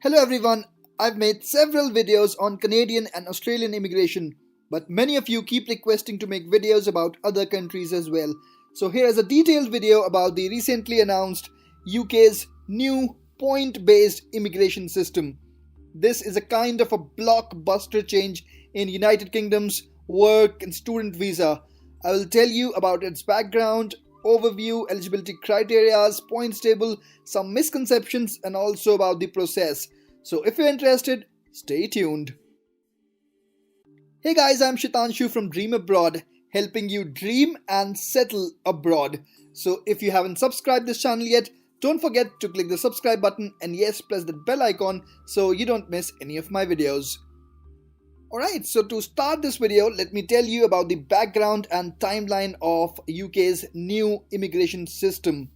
Hello everyone, I've made several videos on Canadian and Australian immigration, but many of you keep requesting to make videos about other countries as well. So here is a detailed video about the recently announced UK's new point-based immigration system. This is a kind of a blockbuster change in United Kingdom's work and student visa. I will tell you about its background, overview, eligibility criteria, points table, some misconceptions, and also about the process. So if you're interested, stay tuned. Hey guys, I'm Shitanshu from Dream Abroad, helping you dream and settle abroad. So if you haven't subscribed this channel yet, don't forget to click the subscribe button and yes, press the bell icon so you don't miss any of my videos. Alright, so to start this video, let me tell you about the background and timeline of UK's new immigration system.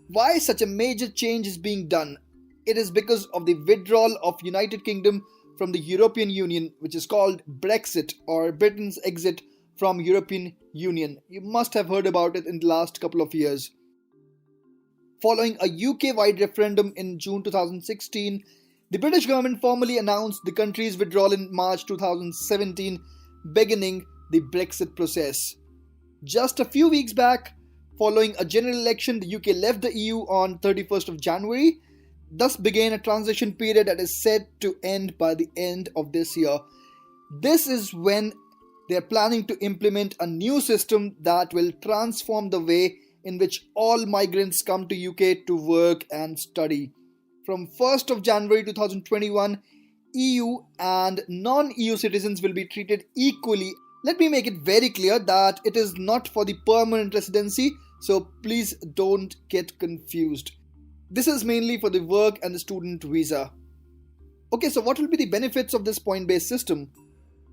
Why such a major change is being done? It is because of the withdrawal of United Kingdom from the European Union, which is called Brexit, or Britain's exit from European Union. You must have heard about it in the last couple of years. Following a UK-wide referendum in June 2016, the British government formally announced the country's withdrawal in March 2017, beginning the Brexit process. Just a few weeks back, following a general election, the UK left the EU on 31st of January. Thus began a transition period that is set to end by the end of this year. This is when they are planning to implement a new system that will transform the way in which all migrants come to UK to work and study. From 1st of January 2021, EU and non-EU citizens will be treated equally. Let me make it very clear that it is not for the permanent residency, so please don't get confused. This is mainly for the work and the student visa. Okay, so what will be the benefits of this point-based system?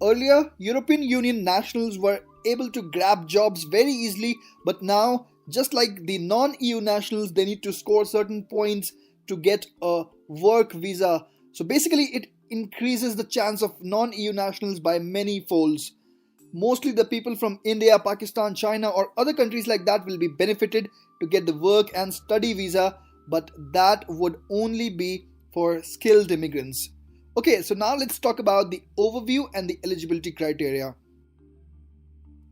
Earlier, European Union nationals were able to grab jobs very easily, but now, just like the non-EU nationals, they need to score certain points to get a work visa. So basically, it increases the chance of non-EU nationals by many folds. Mostly the people from India, Pakistan, China or other countries like that will be benefited to get the work and study visa, but that would only be for skilled immigrants. Okay, so now let's talk about the overview and the eligibility criteria.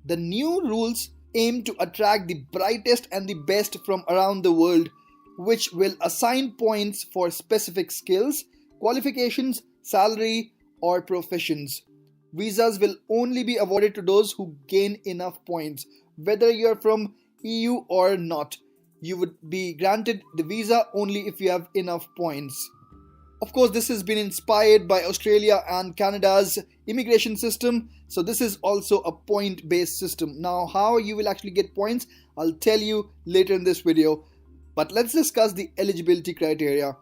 The new rules aim to attract the brightest and the best from around the world, which will assign points for specific skills, qualifications, salary, or professions. Visas will only be awarded to those who gain enough points, whether you're from EU or not. You would be granted the visa only if you have enough points. Of course, this has been inspired by Australia and Canada's immigration system, so this is also a point-based system. Now, how you will actually get points, I'll tell you later in this video. But let's discuss the eligibility criteria.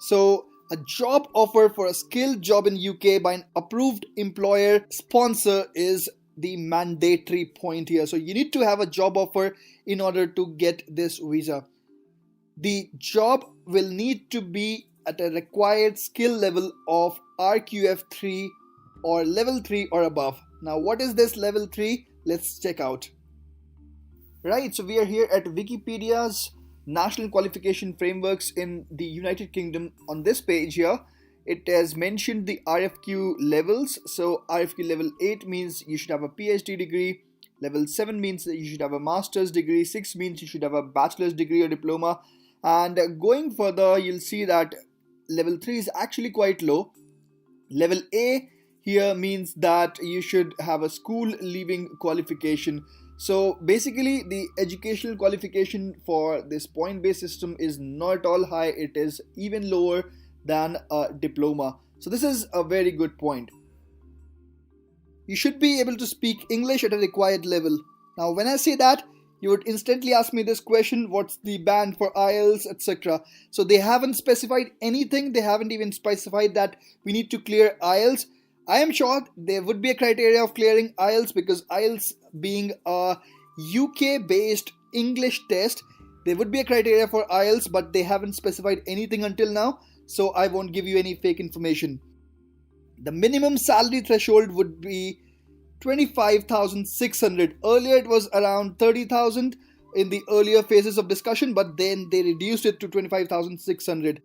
So, a job offer for a skilled job in UK by an approved employer sponsor is the mandatory point here. So you need to have a job offer in order to get this visa. The job will need to be at a required skill level of RQF3 or level 3 or above. Now what is this level 3? Let's check out. Right, so we are here at Wikipedia's National Qualification Frameworks in the United Kingdom. On this page here, it has mentioned the RFQ levels. So RFQ level 8 means you should have a PhD degree. Level 7 means that you should have a master's degree. 6 means you should have a bachelor's degree or diploma. And going further, you'll see that level 3 is actually quite low. Level A here means that you should have a school leaving qualification. So basically the educational qualification for this point-based system is not at all high. It is even lower than a diploma. So this is a very good point. You should be able to speak English at a required level. Now when I say that, you would instantly ask me this question: what's the band for IELTS, etc. So they haven't specified anything. They haven't even specified that we need to clear IELTS. I am sure there would be a criteria of clearing IELTS, because IELTS being a UK based English test, there would be a criteria for IELTS, but they haven't specified anything until now, so I won't give you any fake information. The minimum salary threshold would be 25,600. Earlier it was around 30,000 in the earlier phases of discussion, but then they reduced it to 25,600.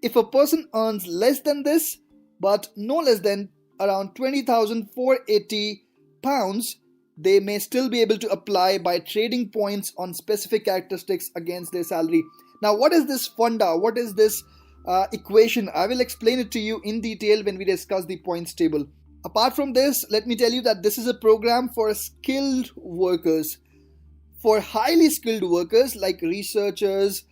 If a person earns less than this, but no less than around 20,480 pounds, they may still be able to apply by trading points on specific characteristics against their salary. Now, what is this funda? What is this equation? I will explain it to you in detail when we discuss the points table. Apart from this, let me tell you that this is a program for skilled workers. For highly skilled workers like researchers,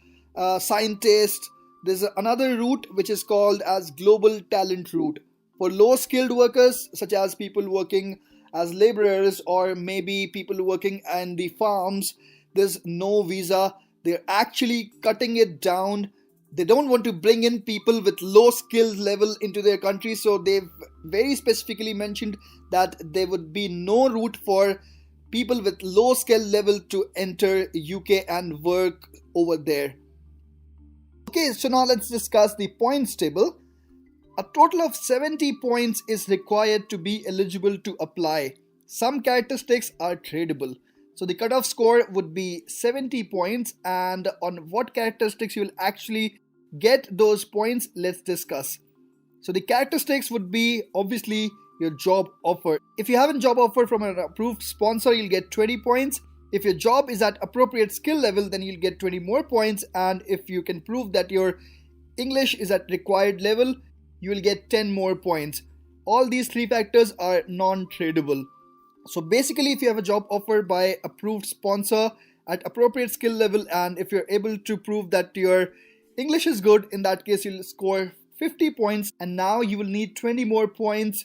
scientists, there's another route which is called as global talent route. For low skilled workers such as people working as laborers or maybe people working in the farms, there's no visa. They're actually cutting it down. They don't want to bring in people with low skill level into their country, so they've very specifically mentioned that there would be no route for people with low skill level to enter UK and work over there. Okay, so now let's discuss the points table. A total of 70 points is required to be eligible to apply. Some characteristics are tradable. So the cutoff score would be 70 points, and on what characteristics you will actually get those points, let's discuss. So the characteristics would be obviously your job offer. If you have a job offer from an approved sponsor, you'll get 20 points. If your job is at appropriate skill level, then you'll get 20 more points, and if you can prove that your English is at required level, you will get 10 more points. All these three factors are non-tradable. So basically, if you have a job offer by approved sponsor at appropriate skill level, and if you're able to prove that your English is good, in that case you'll score 50 points, and now you will need 20 more points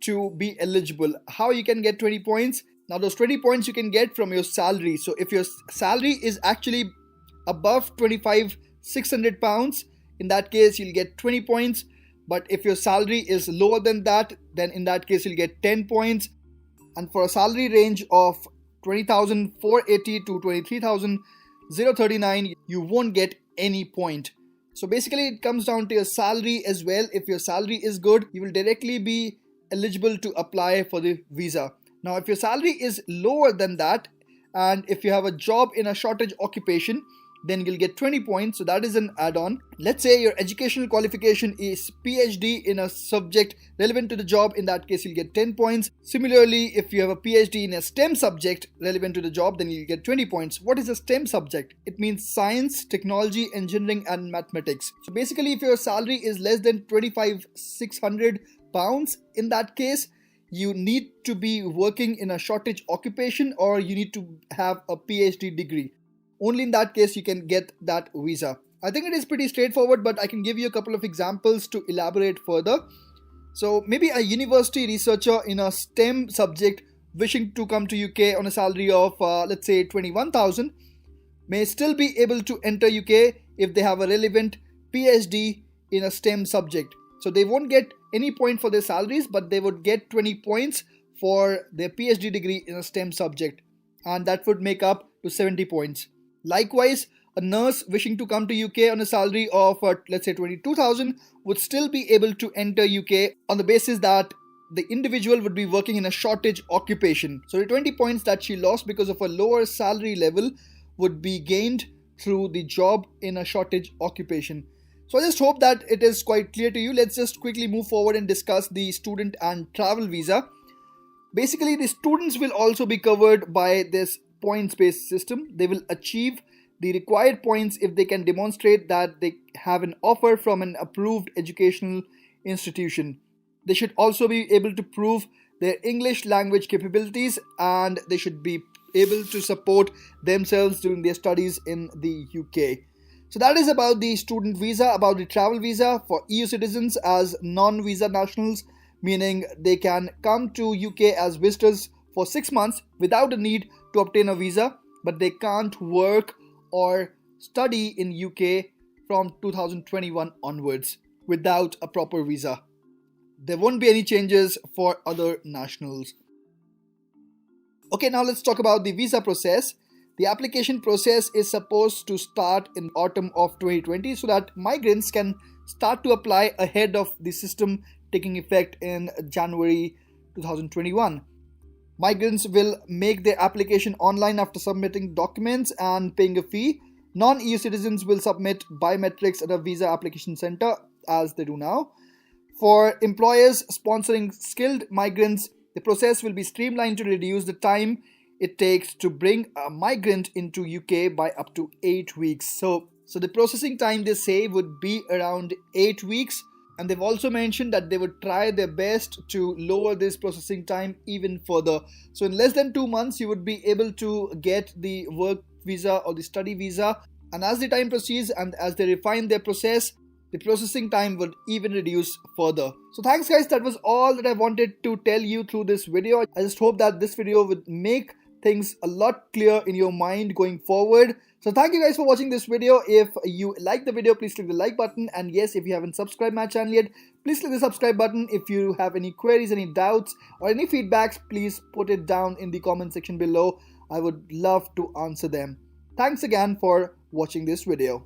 to be eligible. How you can get 20 points? Now those 20 points you can get from your salary. So if your salary is actually above 25,600 pounds, in that case you'll get 20 points. But if your salary is lower than that, then in that case you'll get 10 points. And for a salary range of 20,480 to 23,039, you won't get any point. So basically it comes down to your salary as well. If your salary is good, you will directly be eligible to apply for the visa. Now if your salary is lower than that, and if you have a job in a shortage occupation, then you'll get 20 points. So that is an add-on. Let's say your educational qualification is PhD in a subject relevant to the job. In that case, you'll get 10 points. Similarly, if you have a PhD in a STEM subject relevant to the job, then you'll get 20 points. What is a STEM subject? It means science, technology, engineering, and mathematics. So basically, if your salary is less than 25,600 pounds, in that case, you need to be working in a shortage occupation, or you need to have a PhD degree. Only in that case you can get that visa. I think it is pretty straightforward, but I can give you a couple of examples to elaborate further. So maybe a university researcher in a STEM subject wishing to come to UK on a salary of let's say 21,000 may still be able to enter UK if they have a relevant PhD in a STEM subject. So they won't get any point for their salaries, but they would get 20 points for their PhD degree in a STEM subject, and that would make up to 70 points. Likewise, a nurse wishing to come to UK on a salary of let's say 22,000 would still be able to enter UK on the basis that the individual would be working in a shortage occupation. So the 20 points that she lost because of a lower salary level would be gained through the job in a shortage occupation. So I just hope that it is quite clear to you. Let's just quickly move forward and discuss the student and travel visa. Basically, the students will also be covered by this points-based system. They will achieve the required points if they can demonstrate that they have an offer from an approved educational institution. They should also be able to prove their English language capabilities, and they should be able to support themselves during their studies in the UK. So that is about the student visa. About the travel visa for EU citizens as non-visa nationals, meaning they can come to UK as visitors for 6 months without a need to obtain a visa, but they can't work or study in UK from 2021 onwards without a proper visa. There won't be any changes for other nationals. Okay, now let's talk about the visa process. The application process is supposed to start in autumn of 2020 so that migrants can start to apply ahead of the system taking effect in January 2021. Migrants will make their application online after submitting documents and paying a fee. Non-EU citizens will submit biometrics at a visa application center as they do now. For employers sponsoring skilled migrants, the process will be streamlined to reduce the time it takes to bring a migrant into UK by up to 8 weeks. So the processing time they say would be around 8 weeks, and they've also mentioned that they would try their best to lower this processing time even further. So in less than 2 months you would be able to get the work visa or the study visa, and as the time proceeds and as they refine their process, the processing time would even reduce further. So thanks guys, that was all that I wanted to tell you through this video. I just hope that this video would make things a lot clearer in your mind going forward. So thank you guys for watching this video. If you like the video, please click the like button, and yes, if you haven't subscribed my channel yet, please click the subscribe button. If you have any queries, any doubts or any feedbacks, please put it down in the comment section below. I would love to answer them. Thanks again for watching this video.